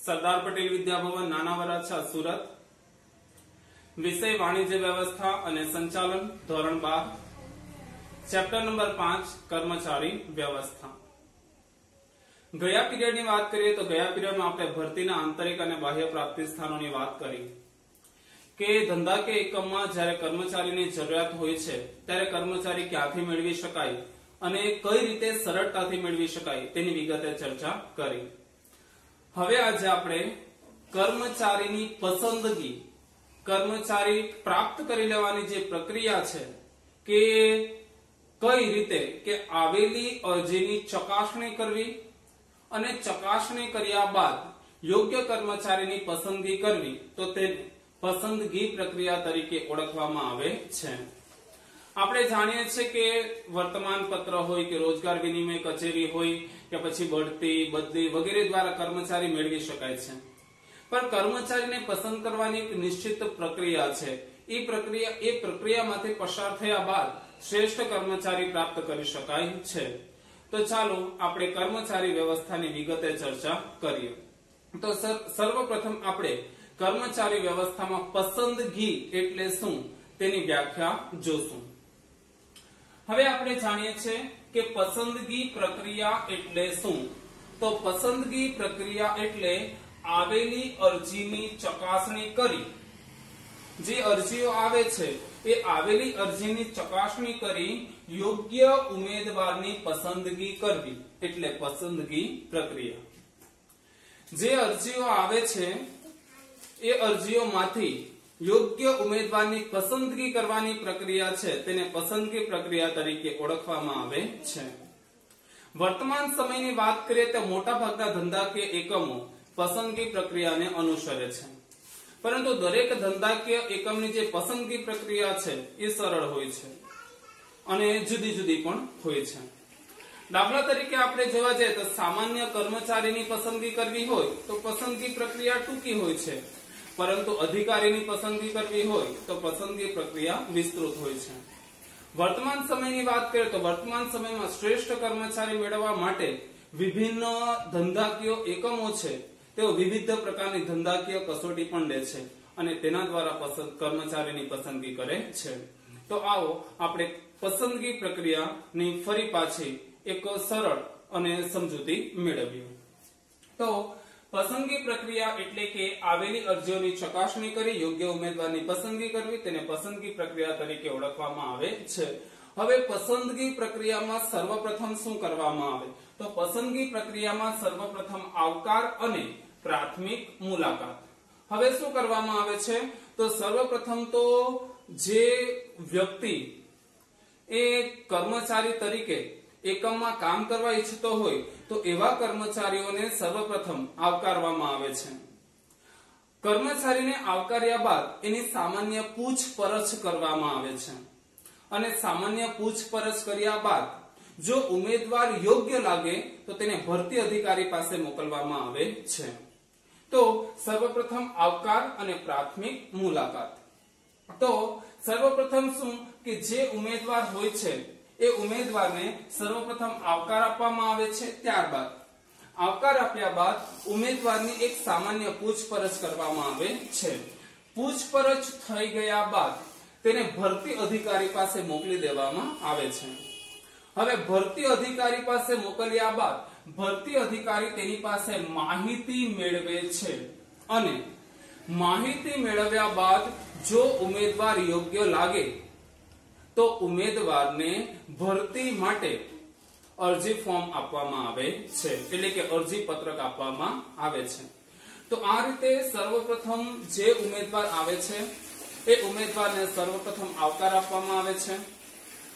सरदार पटेल विद्याभवन नाना वराछा सूरत। विषय वाणिज्य व्यवस्था અને સંચાલન ધોરણ 12 ચેપ્ટર નંબર 5 કર્મચારી વ્યવસ્થા। ગયા પીરિયડની વાત કરીએ તો ગયા પીરિયડમાં આપણે ભરતીના આંતરિક અને બાહ્ય પ્રાપ્તિ સ્થાનોની વાત કરી કે ધંધાકીય એકમમાં જ્યારે કર્મચારીની જરૂરિયાત હોય છે ત્યારે કર્મચારી ક્યાંથી મેળવી શકાય અને કઈ રીતે સરળતાથી મેળવી શકાય તેની વિગતે ચર્ચા કરી। હવે આજે આપણે કર્મચારીની પસંદગી, કર્મચારી પ્રાપ્ત કરી લેવાની જે પ્રક્રિયા છે કે કઈ રીતે કે આવેલી અરજીની ચકાસણી કરવી અને ચકાસણી કર્યા બાદ યોગ્ય કર્મચારીની પસંદગી કરવી તો તેને પસંદગી પ્રક્રિયા તરીકે ઓળખવામાં આવે છે। આપણે જાણીએ છીએ કે વર્તમાન પત્ર હોય કે રોજગાર વિનિમય કચેરી હોય કે પછી બઢતી બદલી વગેરે દ્વારા કર્મચારી મેળવી શકાય છે, પણ કર્મચારીને પસંદ કરવાની એક નિશ્ચિત પ્રક્રિયા છે। એ પ્રક્રિયામાંથી પસાર થયા બાદ શ્રેષ્ઠ કર્મચારી પ્રાપ્ત કરી શકાય છે। તો ચાલો આપણે કર્મચારી વ્યવસ્થાની વિગતે ચર્ચા કરીએ। તો સર્વપ્રથમ આપણે કર્મચારી વ્યવસ્થામાં પસંદગી એટલે શું તેની વ્યાખ્યા જોશું। હવે આપણે જાણીએ છીએ કે પસંદગી પ્રક્રિયા એટલે શું। તો પસંદગી પ્રક્રિયા એટલે આવેલી અરજીની ચકાસણી કરી, જે અરજીઓ આવે છે એ આવેલી અરજીની ચકાસણી કરી યોગ્ય ઉમેદવારની પસંદગી કરવી એટલે પસંદગી પ્રક્રિયા। જે અરજીઓ આવે છે એ અરજીઓમાંથી યોગ્ય ઉમેદવારની પસંદગી કરવાની પ્રક્રિયા છે તેને પસંદગી પ્રક્રિયા તરીકે ઓળખવામાં આવે છે। વર્તમાન સમયની વાત કરીએ તો મોટાભાગના ધંધાકીય એકમો પસંદગી પ્રક્રિયાને અનુસરે છે, પરંતુ દરેક ધંધાકીય એકમની જે પસંદગી પ્રક્રિયા છે એ સરળ હોય છે અને જુદી જુદી પણ હોય છે। દાખલા તરીકે આપણે જોવા જઈએ તો સામાન્ય કર્મચારીની પસંદગી કરવી હોય તો પસંદગી પ્રક્રિયા ટૂંકી હોય છે, પરંતુ અધિકારીની પસંદગી કરવી હોય તો પસંદગી પ્રક્રિયા વિસ્તૃત હોય છે। વર્તમાન સમયની વાત કરીએ તો વર્તમાન સમયમાં શ્રેષ્ઠ કર્મચારી મેળવવા માટે વિભિન્ન ધંધાકીય એકમો છે તેઓ વિવિધ પ્રકારની ધંધાકીય કસોટી પણ લે છે અને તેના દ્વારા કર્મચારીની પસંદગી કરે છે। તો આવો આપણે પસંદગી પ્રક્રિયાની ફરી પાછી એક સરળ અને સમજૂતી મેળવીએ। તો પસંદગી પ્રક્રિયા એટલે કે આવેલી અરજીઓની ચકાસણી કરી યોગ્ય ઉમેદવારની પસંદગી કરવી તેને પસંદગી પ્રક્રિયા તરીકે ઓળખવામાં આવે છે। હવે પસંદગી પ્રક્રિયામાં સર્વપ્રથમ શું કરવામાં આવે તો પસંદગી પ્રક્રિયામાં સર્વપ્રથમ આવકાર અને પ્રાથમિક મુલાકાત। હવે શું કરવામાં આવે છે તો સર્વપ્રથમ તો જે વ્યક્તિ એ કર્મચારી તરીકે એકમમાં કામ કરવા ઈચ્છતો હોય તો એવા કર્મચારીઓને સર્વપ્રથમ આવકારવામાં આવે છે। કર્મચારીને આવકાર્યા બાદ એની સામાન્ય પૂછપરછ કરવામાં આવે છે અને સામાન્ય પૂછપરછ કર્યા બાદ જો ઉમેદવાર યોગ્ય લાગે તો તેને ભરતી અધિકારી પાસે મોકલવામાં આવે છે। તો સર્વપ્રથમ આવકાર અને પ્રાથમિક મુલાકાત। તો સર્વપ્રથમ શું કે જે ઉમેદવાર હોય છે એ ઉમેદવારને સર્વપ્રથમ આવકાર આપવામાં આવે છે, ત્યારબાદ આવકાર આપ્યા બાદ ઉમેદવારની એક સામાન્ય પૂછપરછ કરવામાં આવે છે। પૂછપરછ થઈ ગયા બાદ તેને ભરતી અધિકારી પાસે મોકલી દેવામાં આવે છે। હવે ભરતી અધિકારી પાસે મોકલ્યા બાદ ભરતી અધિકારી તેની પાસે માહિતી મેળવે છે અને માહિતી મેળવ્યા બાદ જો ઉમેદવાર યોગ્ય લાગે તો ઉમેદવારને ભરતી માટે અરજી ફોર્મ આપવામાં આવે છે એટલે કે અરજી પત્રક આપવામાં આવે છે। તો આ રીતે સર્વપ્રથમ જે ઉમેદવાર આવે છે એ ઉમેદવારને સર્વપ્રથમ આવકાર આપવામાં આવે છે।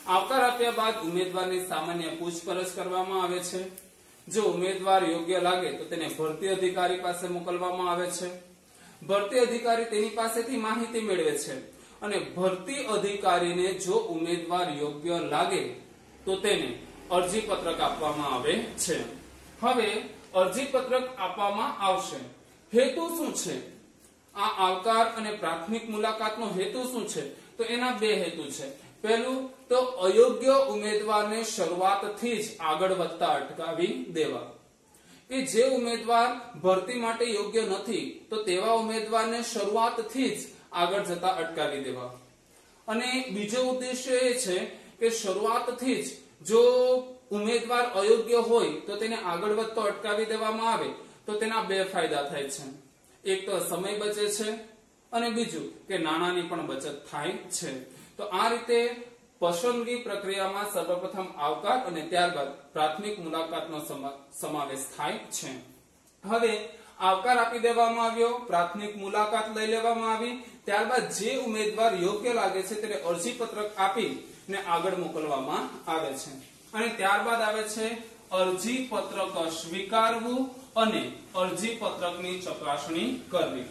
આવકાર આપ્યા બાદ ઉમેદવારની સામાન્ય પૂછપરછ કરવામાં આવે છે। જો ઉમેદવાર યોગ્ય લાગે તો તેને ભરતી અધિકારી પાસે મોકલવામાં આવે છે। ભરતી અધિકારી તેની પાસેથી માહિતી મેળવે છે અને ભરતી અધિકારીને જો ઉમેદવાર યોગ્ય લાગે તો તેને અરજી પત્રક આપવામાં આવે છે। હવે અરજી પત્રક આપવામાં આવશે, હેતુ શું છે આ આવકાર અને પ્રાથમિક મુલાકાતનો હેતુ શું છે તો એના બે હેતુ છે। પહેલું તો અયોગ્ય ઉમેદવારને શરૂઆતથી જ આગળ વધતા અટકાવી દેવા, કે જે ઉમેદવાર ભરતી માટે યોગ્ય નથી તો તેવા ઉમેદવારને શરૂઆતથી જ આગળ જતા અટકાવી દેવા. અને બીજો ઉદ્દેશ્ય એ છે કે શરૂઆતથી જ જો ઉમેદવાર અયોગ્ય હોય તો તેને આગળ વધતો અટકાવી દેવામાં આવે તો તેના બે ફાયદા થાય છે. એક તો સમય બચે છે અને બીજું કે નાણાંની પણ બચત થાય છે. તો આ રીતે પસંદગી પ્રક્રિયામાં સર્વપ્રથમ આવકાર અને ત્યારબાદ પ્રાથમિક મુલાકાતનો સમાવેશ થાય છે. હવે આવકાર આપી દેવામાં આવ્યો, પ્રાથમિક મુલાકાત લઈ લેવામાં આવી, ત્યારબાદ જે ઉમેદવાર યોગ્ય લાગે છે તેને અરજી પત્રક આપીને આગળ મોકલવામાં આવે છે. અને ત્યારબાદ આવે છે અરજી પત્રક સ્વીકારવું અને અરજી પત્રકની ચકાસણી કરવી.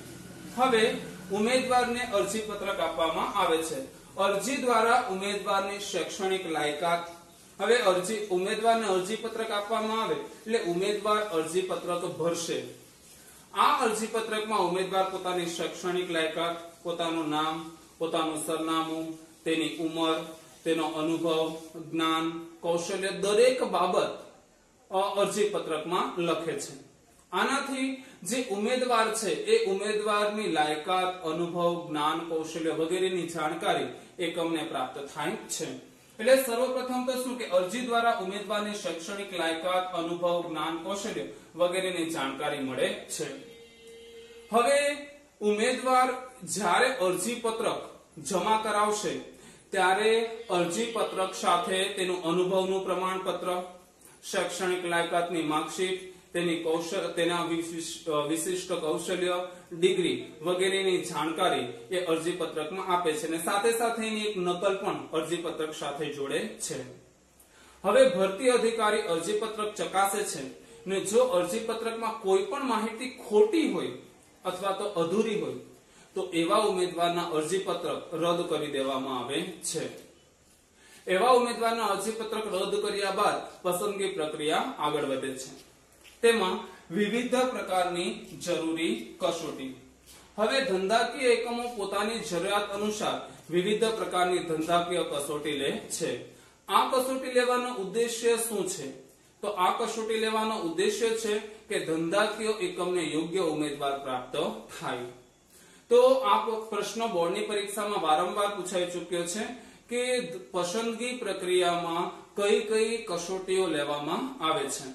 હવે ઉમેદવારને અરજી પત્રક આપવામાં આવે છે. અરજી દ્વારા ઉમેદવારની શૈક્ષણિક લાયકાત. હવે ઉમેદવારને અરજી પત્રક આપવામાં આવે એટલે ઉમેદવાર અરજી પત્રક ભરશે. આ અરજી પત્રકમાં ઉમેદવાર પોતાની શૈક્ષણિક લાયકાત, પોતાનું નામ, પોતાનું સરનામું, તેની ઉંમર, તેનો અનુભવ, જ્ઞાન, કૌશલ્ય દરેક બાબત અરજી પત્રકમાં લખે છે. આનાથી જે ઉમેદવાર છે એ ઉમેદવારની લાયકાત, અનુભવ, જ્ઞાન, કૌશલ્ય વગેરેની જાણકારી એકમને પ્રાપ્ત થાય છે. એટલે સર્વપ્રથમ તો શું કે અરજી દ્વારા ઉમેદવારની શૈક્ષણિક લાયકાત, અનુભવ, જ્ઞાન, કૌશલ્ય વગેરેની જાણકારી મળે છે. હવે ઉમેદવાર જ્યારે અરજી પત્રક જમા કરાવશે ત્યારે અરજી પત્રક સાથે તેનું અનુભવનું પ્રમાણપત્ર, શૈક્ષણિક લાયકાતની માર્કશીટ, તેના વિશિષ્ટ કૌશલ્ય, ડિગ્રી વગેરેની જાણકારી એ અરજી પત્રકમાં આપે છે અને સાથે સાથે એની એક નકલ પણ અરજી પત્રક સાથે જોડે છે. હવે ભરતી અધિકારી અરજી પત્રક ચકાસે છે ને જો અરજી પત્રકમાં કોઈ પણ માહિતી ખોટી હોય અથવા તો અધૂરી હોય તો એવા ઉમેદવારના અરજી પત્રક રદ કરી દેવામાં આવે છે. એવા ઉમેદવારના અરજી પત્રક રદ કર્યા બાદ પસંદગી પ્રક્રિયા આગળ વધે છે. તેમાં વિવિધ પ્રકારની જરૂરી કસોટી. હવે ધંધાકીય એકમો પોતાની જરૂરિયાત અનુસાર વિવિધ પ્રકારની ધંધાકીય કસોટી લે છે. આ કસોટી લેવાનો ઉદ્દેશ્ય શું છે? તો આ કસોટી લેવાનો ઉદ્દેશ્ય છે કે ધંધાકીય એકમને યોગ્ય ઉમેદવાર પ્રાપ્ત થાય. તો આ પ્રશ્ન બોર્ડની પરીક્ષામાં વારંવાર પૂછાઈ ચૂક્યો છે કે પસંદગી પ્રક્રિયામાં કઈ કઈ કસોટીઓ લેવામાં આવે છે.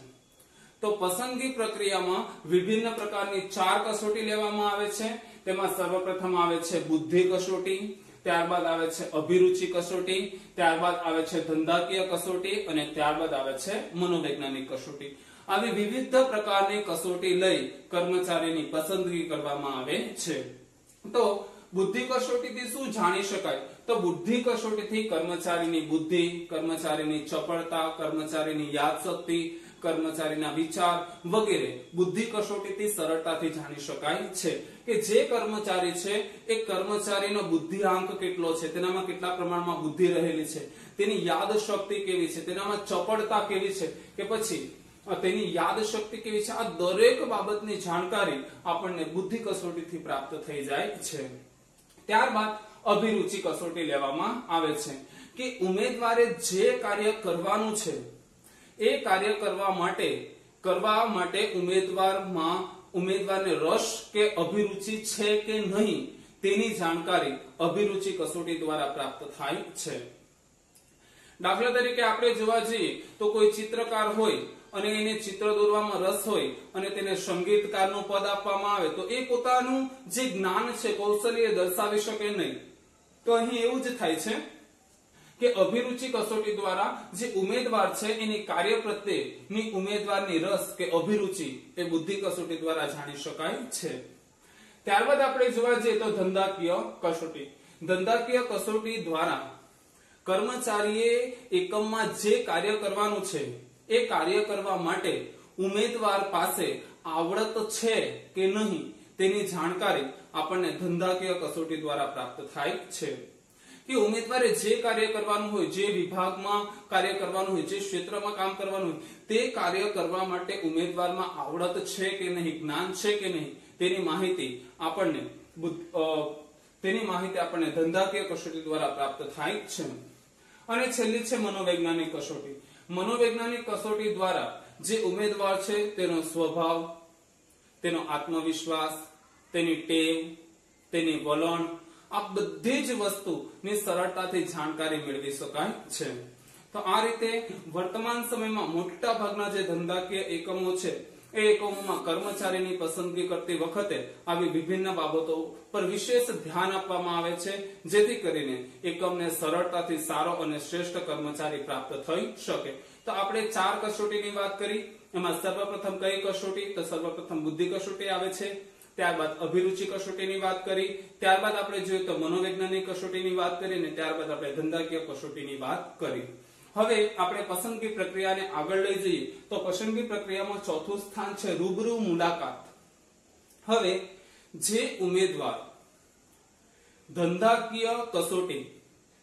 તો પસંદગી પ્રક્રિયામાં વિભિન્ન પ્રકારની 4 કસોટી લેવામાં આવે છે. તેમાં સર્વપ્રથમ આવે છે બુદ્ધિ કસોટી, ત્યારબાદ આવે છે અભિરુચિ કસોટી, ત્યારબાદ આવે છે ધંધાકીય કસોટી અને ત્યારબાદ આવે છે મનોવૈજ્ઞાનિક કસોટી. આવી વિવિધ પ્રકારની કસોટી લઈ કર્મચારીની પસંદગી કરવામાં આવે છે. તો બુદ્ધિ કસોટીથી શું જાણી શકાય? તો બુદ્ધિ કસોટીથી કર્મચારીની બુદ્ધિ, કર્મચારીની ચપળતા, કર્મચારીની યાદશક્તિ, કર્મચારીના વિચાર વગેરે બુદ્ધિ કસોટીથી સરળતાથી જાણી શકાય છે કે જે કર્મચારી છે એ કર્મચારીનો બુદ્ધિઆંક કેટલો છે, તેનામાં કેટલા પ્રમાણમાં બુદ્ધિ રહેલી છે, તેની યાદશક્તિ કેવી છે, તેનામાં ચપળતા કેવી છે કે પછી તેની યાદશક્તિ કેવી છે. આ દરેક બાબતની જાણકારી આપણને બુદ્ધિ કસોટીથી પ્રાપ્ત થઈ જાય છે. ત્યારબાદ અભિરુચિ કસોટી લેવામાં આવે છે કે ઉમેદવારે જે કાર્ય કરવાનું છે એ કાર્ય કરવા માટે ઉમેદવારને રસ કે અભિરુચિ છે કે નહીં તેની જાણકારી અભિરુચિ કસોટી દ્વારા પ્રાપ્ત થાય છે. દાખલા તરીકે આપણે જોવા જઈએ તો કોઈ ચિત્રકાર હોય અને એને ચિત્ર દોરવામાં રસ હોય અને તેને સંગીતકારનું પદ આપવામાં આવે તો એ પોતાનું જે જ્ઞાન છે, કૌશલ્ય દર્શાવી શકે નહીં. તો અહીં એવું જ થાય છે કે અભિરુચિ કસોટી દ્વારા જે ઉમેદવાર છે એની કાર્ય પ્રત્યેની ઉમેદવારની રસ કે અભિરુચિ એ બુદ્ધિ કસોટી દ્વારા જાણી શકાય છે. ત્યારબાદ આપણે જોવા જઈએ તો ધંધાકીય કસોટી. ધંધાકીય કસોટી દ્વારા કર્મચારીએ એકમમાં જે કાર્ય કરવાનું છે એ કાર્ય કરવા માટે ઉમેદવાર પાસે આવડત છે કે નહીં તેની જાણકારી આપણને ધંધાકીય કસોટી દ્વારા પ્રાપ્ત થાય છે. કે ઉમેદવારે જે કાર્ય કરવાનું હોય, જે વિભાગમાં કાર્ય કરવાનું હોય, જે ક્ષેત્રમાં કામ કરવાનું હોય તે કાર્ય કરવા માટે ઉમેદવારમાં આવડત છે કે નહીં, જ્ઞાન છે કે નહીં તેની માહિતી આપણને ધંધાકીય કસોટી દ્વારા પ્રાપ્ત થાય છે. અને છેલ્લી છે મનોવૈજ્ઞાનિક કસોટી. મનોવૈજ્ઞાનિક કસોટી દ્વારા જે ઉમેદવાર છે તેનો સ્વભાવ, તેનો આત્મવિશ્વાસ, તેની ટેવ, તેની વલણ, આ બધી જ વસ્તુની સરળતાથી જાણકારી મેળવી શકાય છે. તો આ રીતે વર્તમાન સમયમાં મોટા ભાગના જે ધંધાકીય એકમો છે એ એકમોમાં કર્મચારીની પસંદગી કરતી વખતે આવી વિભિન્ન બાબતો પર વિશેષ ધ્યાન આપવામાં આવે છે, જેથી કરીને એકમને સરળતાથી સારો અને શ્રેષ્ઠ કર્મચારી પ્રાપ્ત થઈ શકે. તો આપણે 4 કસોટીની વાત કરી. એમાં સર્વપ્રથમ કઈ કસોટી? તો સર્વપ્રથમ બુદ્ધિ કસોટી આવે છે. ત્યારબાદ અભિરુચિ કસોટીની વાત કરી. ત્યારબાદ આપણે જોઈએ તો મનોવૈજ્ઞાનિક કસોટીની વાત કરી અને ત્યારબાદ આપણે ધંધાકીય કસોટીની વાત કરી. હવે આપણે પસંદગી પ્રક્રિયાને આગળ લઈ જઈએ તો પસંદગી પ્રક્રિયામાં ચોથું સ્થાન છે રૂબરૂ મુલાકાત. હવે જે ઉમેદવાર ધંધાકીય કસોટી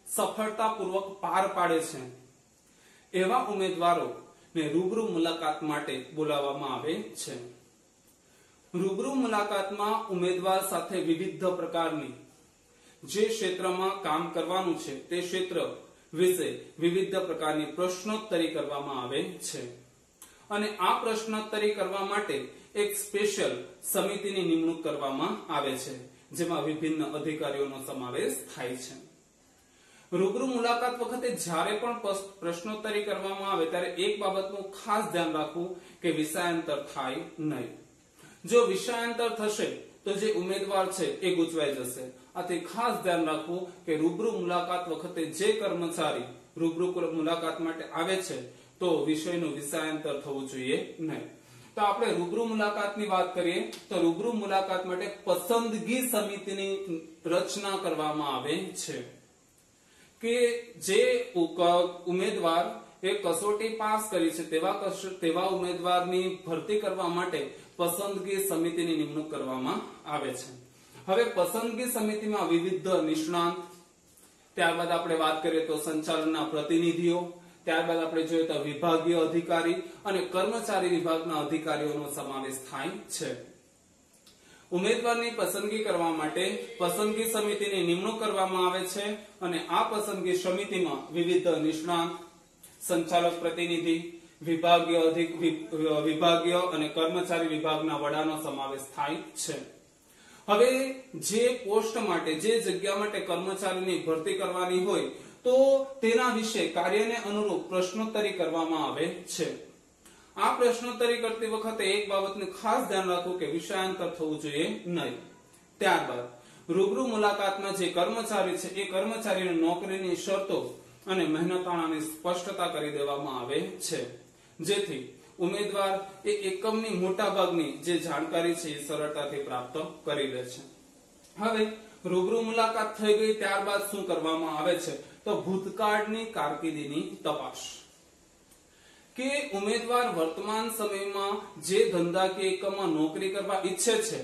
સફળતાપૂર્વક પાર પાડે છે એવા ઉમેદવારોને રૂબરૂ મુલાકાત માટે બોલાવવામાં આવે છે. રૂબરૂ મુલાકાતમાં ઉમેદવાર સાથે વિવિધ પ્રકારની જે ક્ષેત્રમાં કામ કરવાનું છે તે ક્ષેત્ર વિશે વિવિધ પ્રકારની પ્રશ્નોત્તરી કરવામાં આવે છે અને આ પ્રશ્નોત્તરી કરવા માટે એક સ્પેશિયલ સમિતિની નિમણૂક કરવામાં આવે છે, જેમાં વિભિન્ન અધિકારીઓનો સમાવેશ થાય છે. રૂબરૂ મુલાકાત વખતે જ્યારે પણ પ્રશ્નોત્તરી કરવામાં આવે ત્યારે એક બાબતનું ખાસ ધ્યાન રાખવું કે વિષયાંતર થાય નહીં. જો વિષયાંતર થશે તો જે ઉમેદવાર છે એ ગૂંચવાઈ જશે. આથી ખાસ ધ્યાન રાખવું કે રૂબરૂ મુલાકાત વખતે જે કર્મચારી રૂબરૂ મુલાકાત માટે આવે છે તો વિષયનું વિષયાંતર થવું જોઈએ નહીં. તો આપણે રૂબરૂ મુલાકાતની વાત કરીએ તો રૂબરૂ મુલાકાત માટે પસંદગી સમિતિની રચના કરવામાં આવે છે કે જે ઉમેદવાર એ કસોટી પાસ કરી છે તેવા ઉમેદવારની ભરતી કરવા માટે પસંદગી સમિતિની નિમણૂક કરવામાં આવે છે. હવે પસંદગી સમિતિમાં વિવિધ નિષ્ણાંત, ત્યારબાદ આપણે વાત કરીએ તો સંચાલનના પ્રતિનિધિઓ, ત્યારબાદ આપણે જોઈએ તો વિભાગીય અધિકારી અને કર્મચારી વિભાગના અધિકારીઓનો સમાવેશ થાય છે. ઉમેદવારની પસંદગી કરવા માટે પસંદગી સમિતિની નિમણૂક કરવામાં આવે છે અને આ પસંદગી સમિતિમાં વિવિધ નિષ્ણાંત, સંચાલક પ્રતિનિધિ, વિભાગીય અને કર્મચારી વિભાગના વડાનો સમાવેશ થાય છે. હવે જે પોસ્ટ માટે, જે જગ્યા માટે કર્મચારીની ભરતી કરવાની હોય તો તેના વિશે કાર્યને અનુરૂપ પ્રશ્નોત્તરી કરવામાં આવે છે. આ પ્રશ્નોત્તરી કરતી વખતે એક બાબતનું ખાસ ધ્યાન રાખવું કે વિષયાંતર થવું જોઈએ નહીં. ત્યારબાદ રૂબરૂ મુલાકાતમાં જે કર્મચારી છે એ કર્મચારીની નોકરીની શરતો અને મહેનતાણાની સ્પષ્ટતા કરી દેવામાં આવે છે, જેથી ઉમેદવાર એ એકમની મોટા ભાગની જે જાણકારી છે એ સરળતાથી પ્રાપ્ત કરી લે છે. હવે રૂબરૂ મુલાકાત થઈ ગઈ, ત્યારબાદ શું કરવામાં આવે છે તો ભૂતકાળની કારકિર્દીની તપાસ. કે ઉમેદવાર વર્તમાન સમયમાં જે ધંધાકીય એકમમાં નોકરી કરવા ઈચ્છે છે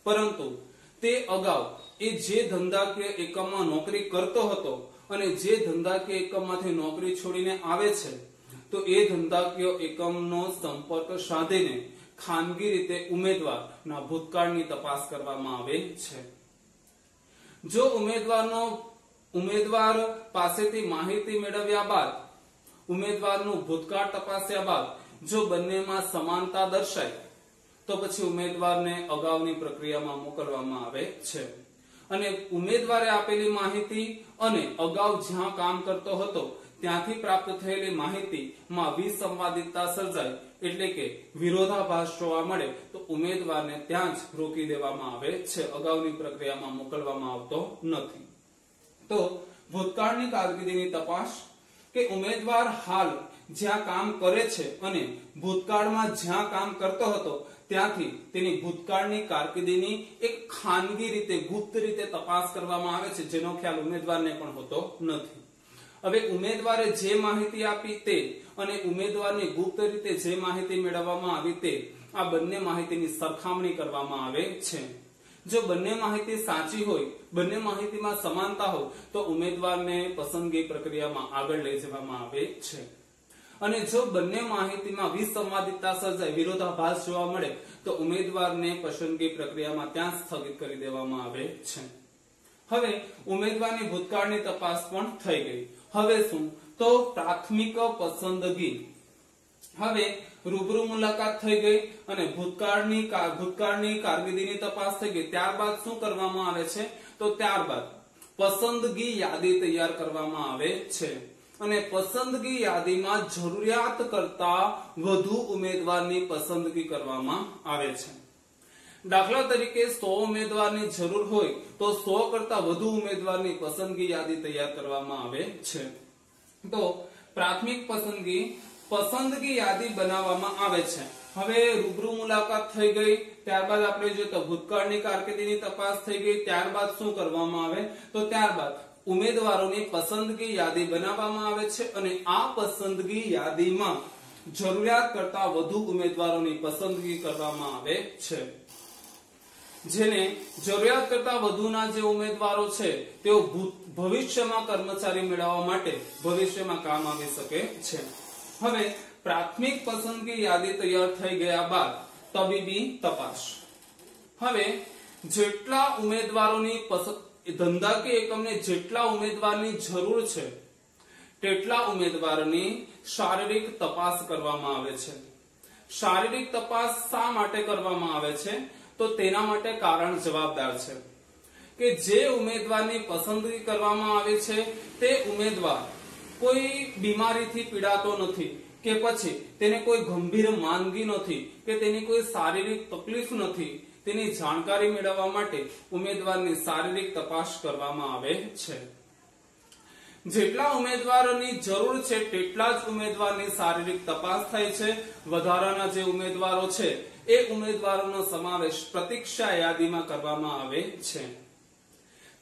પરંતુ તે અગાઉ એ જે ધંધાકીય એકમમાં નોકરી કરતો હતો અને જે ધંધાકીય એકમમાંથી નોકરી છોડીને આવે છે તો એ ધંધાકીય એકમનો સંપર્ક સાધીને ખાનગી રીતે ઉમેદવારના ભૂતકાળની તપાસ કરવામાં આવે છે. જો ઉમેદવાર પાસેથી માહિતી મેળવ્યા બાદ, ઉમેદવારનું ભૂતકાળ તપાસ્યા બાદ જો બંનેમાં સમાનતા દર્શાય તો પછી ઉમેદવારને અગાઉની પ્રક્રિયામાં મોકલવામાં આવે છે અને ઉમેદવારે આપેલી માહિતી અને અગાઉ જ્યાં કામ કરતો હતો ત્યાંથી પ્રાપ્ત થયેલી માહિતીમાં વિસંવાદિતતા સર્જાય, એટલે કે વિરોધાભાસ જોવા મળે તો ઉમેદવારને ત્યાં જ રોકી દેવામાં આવે છે, અગાઉની પ્રક્રિયામાં મોકલવામાં આવતો નથી. તો ભૂતકાળની કારકિર્દીની તપાસ કે ઉમેદવાર હાલ જ્યાં કામ કરે છે અને ભૂતકાળમાં જ્યાં કામ કરતો હતો ત્યાંથી તેની ભૂતકાળની કારકિર્દીની એક ખાનગી રીતે, ગુપ્ત રીતે તપાસ કરવામાં આવે છે, જેનો ખ્યાલ ઉમેદવારને પણ હોતો નથી. હવે ઉમેદવારે જે માહિતી આપી તે અને ઉમેદવારની ગુપ્ત રીતે જે માહિતી મેળવવામાં આવી તે, આ બંને માહિતીની સરખામણી કરવામાં આવે છે. જો બંને માહિતી સાચી હોય, બંને માહિતીમાં સમાનતા હોય તો ઉમેદવારને પસંદગી પ્રક્રિયામાં આગળ લઈ જવામાં આવે છે અને જો બંને માહિતીમાં વિસંવાદિતતા સર્જાય, વિરોધાભાસ જોવા મળે તો ઉમેદવારને પસંદગી પ્રક્રિયામાં ત્યાં સ્થગિત કરી દેવામાં આવે છે. હવે ઉમેદવારની ભૂતકાળની તપાસ પણ થઈ ગઈ. હવે શું તો પ્રાથમિક પસંદગી. હવે રૂબરૂ મુલાકાત થઈ ગઈ અને ભૂતકાળની કારકિર્દીની તપાસ થઈ ગઈ, ત્યારબાદ શું કરવામાં આવે છે? તો ત્યારબાદ પસંદગી યાદી તૈયાર કરવામાં આવે છે અને પસંદગી યાદીમાં જરૂરિયાત કરતા વધુ ઉમેદવારની પસંદગી કરવામાં આવે છે. દાખલા તરીકે 100 ઉમેદવારની જરૂર હોય તો 100 કરતા વધુ ઉમેદવારની પસંદગી યાદી તૈયાર કરવામાં આવે છે. તો પ્રાથમિક પસંદગી યાદી બનાવવામાં આવે છે. હવે રૂબરૂ મુલાકાત થઈ ગઈ, ત્યારબાદ આપણે જોઈએ તો ભૂતકાળની કારકિર્દીની તપાસ થઈ ગઈ, ત્યારબાદ શું કરવામાં આવે? તો ત્યારબાદ ઉમેદવારોની પસંદગી યાદી બનાવવામાં આવે છે અને આ પસંદગી યાદીમાં જરૂરિયાત કરતા વધુ ઉમેદવારોની પસંદગી કરવામાં આવે છે. જેને જરૂરિયાત કરતા વધુના જે ઉમેદવારો છે તેઓ ભવિષ્યમાં કર્મચારી મેળવવા માટે ભવિષ્યમાં કામ આવી શકે છે. હવે પ્રાથમિક પસંદગી યાદી તૈયાર થઈ ગયા બાદ તબીબી તપાસ. હવે જેટલા ઉમેદવારોની ધંધાકીય એકમને જેટલા ઉમેદવારની જરૂર છે તેટલા ઉમેદવારોની શારીરિક તપાસ કરવામાં આવે છે. શારીરિક તપાસ શા માટે કરવામાં આવે છે? તો તેના માટે કારણ જવાબદાર છે કે જે ઉમેદવારની પસંદગી કરવામાં આવે છે તે ઉમેદવાર કોઈ બીમારીથી પીડાતો નથી કે પછી તેને કોઈ ગંભીર માંદગી નથી કે તેની કોઈ શારીરિક તકલીફ નથી, તેની જાણકારી મેળવવા માટે ઉમેદવારની શારીરિક તપાસ કરવામાં આવે છે. જેટલા ઉમેદવારોની જરૂર છે તેટલા જ ઉમેદવારની શારીરિક તપાસ થાય છે. વધારાના જે ઉમેદવારો છે એ ઉમેદવારોનો સમાવેશ પ્રતીક્ષા યાદીમાં કરવામાં આવે છે.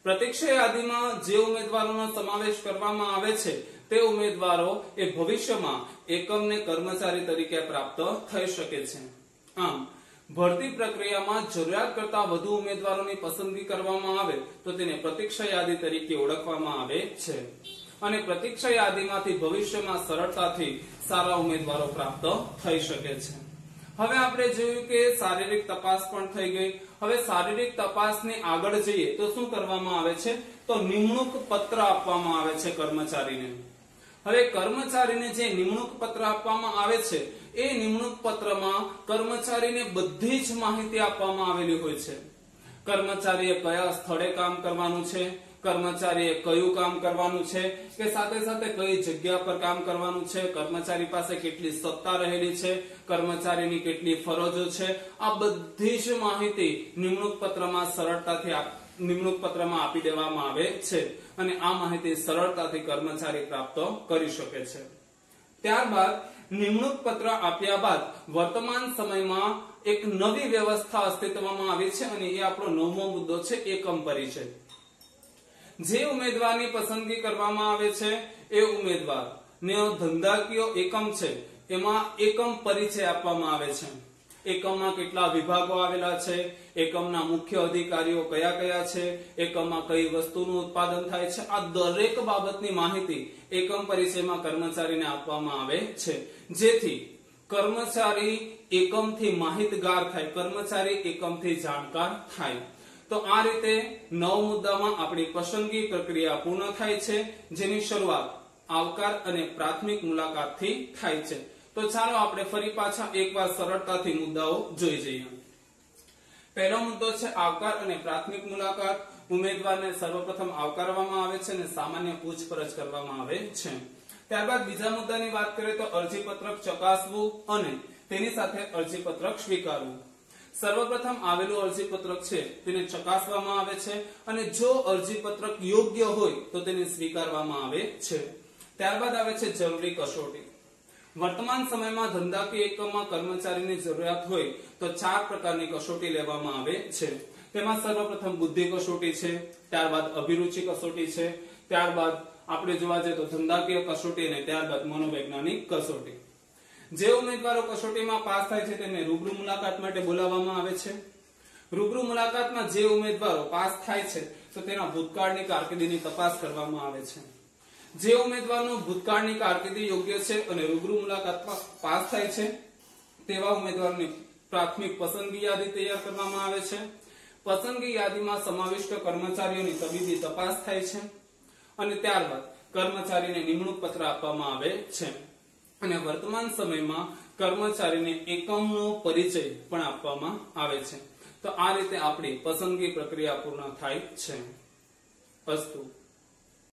પ્રતીક્ષા યાદીમાં જે ઉમેદવારોનો સમાવેશ કરવામાં આવે છે તે ઉમેદવારો એ ભવિષ્યમાં એકમને કર્મચારી તરીકે પ્રાપ્ત થઈ શકે છે. આમ ભરતી પ્રક્રિયામાં જરૂરિયાત કરતા વધુ ઉમેદવારોની પસંદગી કરવામાં આવે તો તેને પ્રતીક્ષા યાદી તરીકે ઓળખવામાં આવે છે અને પ્રતીક્ષા યાદીમાંથી ભવિષ્યમાં સરળતાથી સારા ઉમેદવારો પ્રાપ્ત થઈ શકે છે. હવે આપણે જોયું કે શારીરિક તપાસ પણ થઈ ગઈ. હવે શારીરિક તપાસની આગળ જઈએ તો શું કરવામાં આવે છે? તો નિમણૂક પત્ર આપવામાં આવે છે કર્મચારીને. હવે કર્મચારીને જે નિમણૂક પત્ર આપવામાં આવે છે એ નિમણૂક પત્રમાં કર્મચારીને બધી જ માહિતી આપવામાં આવેલી હોય છે. કર્મચારીએ કયા સ્થળે કામ કરવાનું છે, કર્મચારીએ કયું કામ કરવાનું છે કે સાથે સાથે કઈ જગ્યા પર કામ કરવાનું છે, કર્મચારી પાસે કેટલી સત્તા રહેલી છે, કર્મચારીની કેટલી ફરજો છે, આ બધી જ માહિતી નિમણૂક પત્રમાં આપી દેવામાં આવે છે અને આ માહિતી સરળતાથી કર્મચારી પ્રાપ્ત કરી શકે છે. ત્યારબાદ નિમણૂક પત્ર આપ્યા બાદ વર્તમાન સમયમાં એક નવી વ્યવસ્થા અસ્તિત્વમાં આવી છે અને એ આપણો 9મો મુદ્દો છે, એકમ પરિચય. જે ઉમેદવારની પસંદગી કરવામાં આવે છે એ ઉમેદવારનો ધંધાકીય એકમ છે એમાં એકમ પરિચય આપવામાં આવે છે. એકમમાં કેટલા વિભાગો આવેલા છે, એકમના મુખ્ય અધિકારીઓ કયા કયા છે, એકમમાં કઈ વસ્તુનું ઉત્પાદન થાય છે, આ દરેક બાબતની માહિતી એકમ પરિચયમાં કર્મચારીને આપવામાં આવે છે જેથી કર્મચારી એકમથી માહિતગાર થાય, કર્મચારી એકમથી જાણકાર થાય. તો આ રીતે 9 મુદ્દામાં આપણી પસંદગી પ્રક્રિયા પૂર્ણ થાય છે જેની શરૂઆત આવકાર અને પ્રાથમિક મુલાકાતથી થાય છે. તો ચાલો આપણે ફરી પાછા એકવાર સરળતાથી મુદ્દાઓ જોઈ જઈએ. પહેલો મુદ્દો છે આવકાર અને પ્રાથમિક મુલાકાત. ઉમેદવારને સર્વપ્રથમ આવકારવામાં આવે છે અને સામાન્ય પૂછપરછ કરવામાં આવે છે. ત્યારબાદ બીજા મુદ્દાની વાત કરીએ તો અરજીપત્રક ચકાસવું અને તેની સાથે અરજીપત્રક સ્વીકારવું. સર્વપ્રથમ આવેલું અરજીપત્રક છે તેને ચકાસવામાં આવે છે અને જો અરજીપત્રક યોગ્ય હોય તો તેને સ્વીકારવામાં આવે છે. ત્યારબાદ આવે છે જરૂરી કસોટી. વર્તમાન સમયમાં ધંધાકીય એકમમાં કર્મચારીની જરૂરિયાત હોય તો 4 પ્રકારની કસોટી લેવામાં આવે છે. તેમાં સર્વપ્રથમ બુદ્ધિ કસોટી છે, ત્યારબાદ અભિરુચિ કસોટી છે, ત્યારબાદ આપણે જોવા જઈએ તો ધંધાકીય કસોટી અને ત્યારબાદ મનોવૈજ્ઞાનિક કસોટી. જે ઉમેદવારો કસોટીમાં પાસ થાય છે તેને રૂબરૂ મુલાકાત માટે બોલાવવામાં આવે છે. રૂબરૂ મુલાકાતમાં જે ઉમેદવારો પાસ થાય છે તો તેના ભૂતકાળની કારકિર્દીની તપાસ કરવામાં આવે છે. જે ઉમેદવારનો ભૂતકાળની કારકિર્દી યોગ્ય છે અને રૂબરૂ મુલાકાતમાં પાસ થાય છે તેવા ઉમેદવારની પ્રાથમિક પસંદગી યાદી તૈયાર કરવામાં આવે છે. પસંદગી યાદીમાં સમાવિષ્ટ કર્મચારીઓની તબીબી તપાસ થાય છે અને ત્યારબાદ કર્મચારીને નિમણૂક પત્ર આપવામાં આવે છે અને વર્તમાન સમયમાં કર્મચારીને એકમનો પરિચય પણ આપવામાં આવે છે. તો આ રીતે આપણી પસંદગી પ્રક્રિયા પૂર્ણ થાય છે. અસ્તુ.